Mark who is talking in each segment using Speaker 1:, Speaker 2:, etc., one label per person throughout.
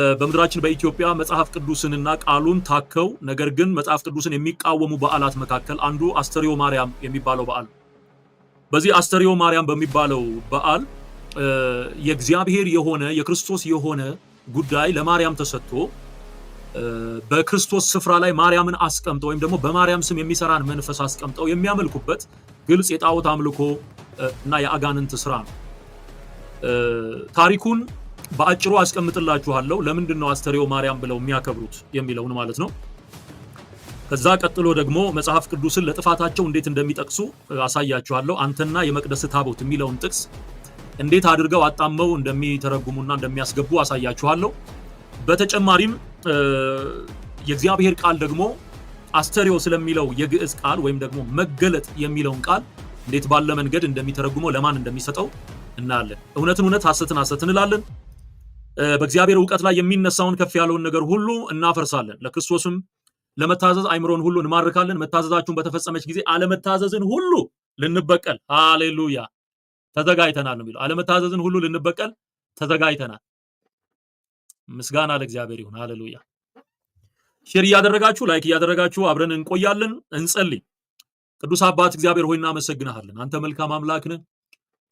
Speaker 1: በምድራችን በኢትዮጵያ መጽሐፍ ቅዱስንና ቃሉን ታከው ነገር ግን መጽሐፍ ቅዱስን የሚቃወሙ በዓላት መካከል አንዱ አስተርዮ ማርያም የሚባለው በዓል ነው። በዚህ አስተርዮ ማርያም በሚባለው በዓል የእግዚአብሔር የሆነ የክርስቶስ የሆነ ጉዳይ ለማርያም ተሰጥቶ በክርስቶስ ስፍራ ላይ ማርያምን አስቀምጠው ወይም ደግሞ በማርያም ስም የሚሰራን መንፈስ አስቀምጠው የሚያመልኩበት ግልጽ የጣዖት አምልኮ እና የአጋንንት ስራ ነው። ታሪኩን በአጭሩ አስቀምጥላችኋለሁ። ለምንድነው አስተርዮ ማርያም ብለው የሚያከብሩት የሚለውን ማለት ነው። ከዛ ቀጥሎ ደግሞ መጽሐፍ ቅዱስን ለጥፋታቸው እንዴት እንደሚጠቅሱ አሳያችኋለሁ። አንተና የመቅደስ ታቦት የሚለውን ጥቅስ እንዴት አድርገው አጣመው እንደሚተረጉሙና እንደሚያስገቡ አሳያችኋለሁ። በተጨማሪም የእግዚአብሔር ቃል ደግሞ አስተርዮ ስለሚለው የግዕዝ ቃል ወይም ደግሞ መገለጥ የሚለውን ቃል እንዴት ባለ መንገድ እንደሚተረጉመው ለማን እንደሚሰጠው እናያለን። እውነትን እውነት ሐሰትን ሐሰት እንላለን። በእግዚአብሔር ዕውቀት ላይ የሚነሳውን ከፍ ያለውን ነገር ሁሉ እናፈርሳለን። ለክርስቶስም ለመታዘዝ አይምሮን ሁሉ እንማርካለን። መታዘዛችሁን በተፈጸመች ጊዜ አለመታዘዝን ሁሉ ልንበቀል ሃሌሉያ ተዘጋጅተናል ነው የሚለው። አለመታዘዝን ሁሉ ልንበቀል ተዘጋጅተናል። ምስጋና ለእግዚአብሔር ይሁን። ሃሌሉያ። ሼር እያደረጋችሁ ላይክ እያደረጋችሁ አብረን እንቆያለን። እንጸልይ። ቅዱስ አባት እግዚአብሔር ሆይ እናመሰግንሃለን። አንተ መልካም አምላክ ነህ።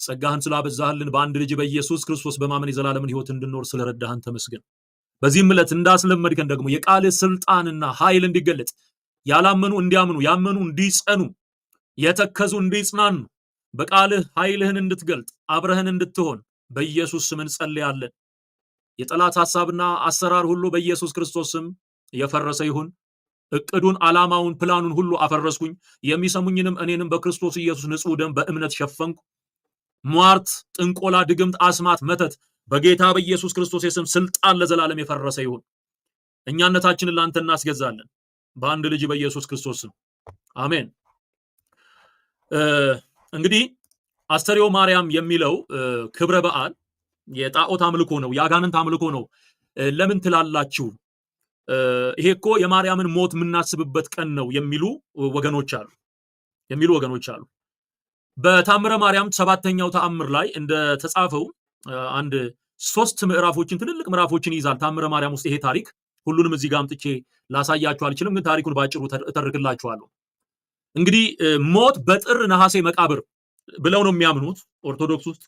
Speaker 1: ጸጋህን ስላበዛህልን በአንድ ልጅ በኢየሱስ ክርስቶስ በማመን የዘላለምን ሕይወት እንድንኖር ስለረዳህን ተመስገን። በዚህም ዕለት እንዳስለመድከን ደግሞ የቃልህ ስልጣንና ኃይል እንዲገለጥ ያላመኑ እንዲያምኑ፣ ያመኑ እንዲጸኑ፣ የተከዙ እንዲጽናኑ በቃልህ ኃይልህን እንድትገልጥ አብረህን እንድትሆን በኢየሱስ ስም እንጸልያለን። የጠላት ሐሳብና አሰራር ሁሉ በኢየሱስ ክርስቶስ ስም የፈረሰ ይሁን። እቅዱን፣ ዓላማውን፣ ፕላኑን ሁሉ አፈረስኩኝ። የሚሰሙኝንም እኔንም በክርስቶስ ኢየሱስ ንጹሕ ደም በእምነት ሸፈንኩ። ሟርት፣ ጥንቆላ፣ ድግምት፣ አስማት፣ መተት በጌታ በኢየሱስ ክርስቶስ የስም ስልጣን ለዘላለም የፈረሰ ይሁን። እኛነታችንን ለአንተ እናስገዛለን በአንድ ልጅ በኢየሱስ ክርስቶስ ስም አሜን። እንግዲህ አስተርዮ ማርያም የሚለው ክብረ በዓል የጣዖት አምልኮ ነው፣ የአጋንንት አምልኮ ነው። ለምን ትላላችሁ? ይሄ እኮ የማርያምን ሞት የምናስብበት ቀን ነው የሚሉ ወገኖች አሉ። በታምረ ማርያም ሰባተኛው ተአምር ላይ እንደተጻፈው አንድ 3 ምዕራፎችን ትልልቅ ምዕራፎችን ይይዛል ታምረ ማርያም ውስጥ ይሄ ታሪክ። ሁሉንም እዚህ ጋር አምጥቼ ላሳያችሁ አልችልም፣ ግን ታሪኩን ባጭሩ እተርክላችኋለሁ። እንግዲህ ሞት በጥር ነሐሴ መቃብር ብለው ነው የሚያምኑት ኦርቶዶክስ ውስጥ።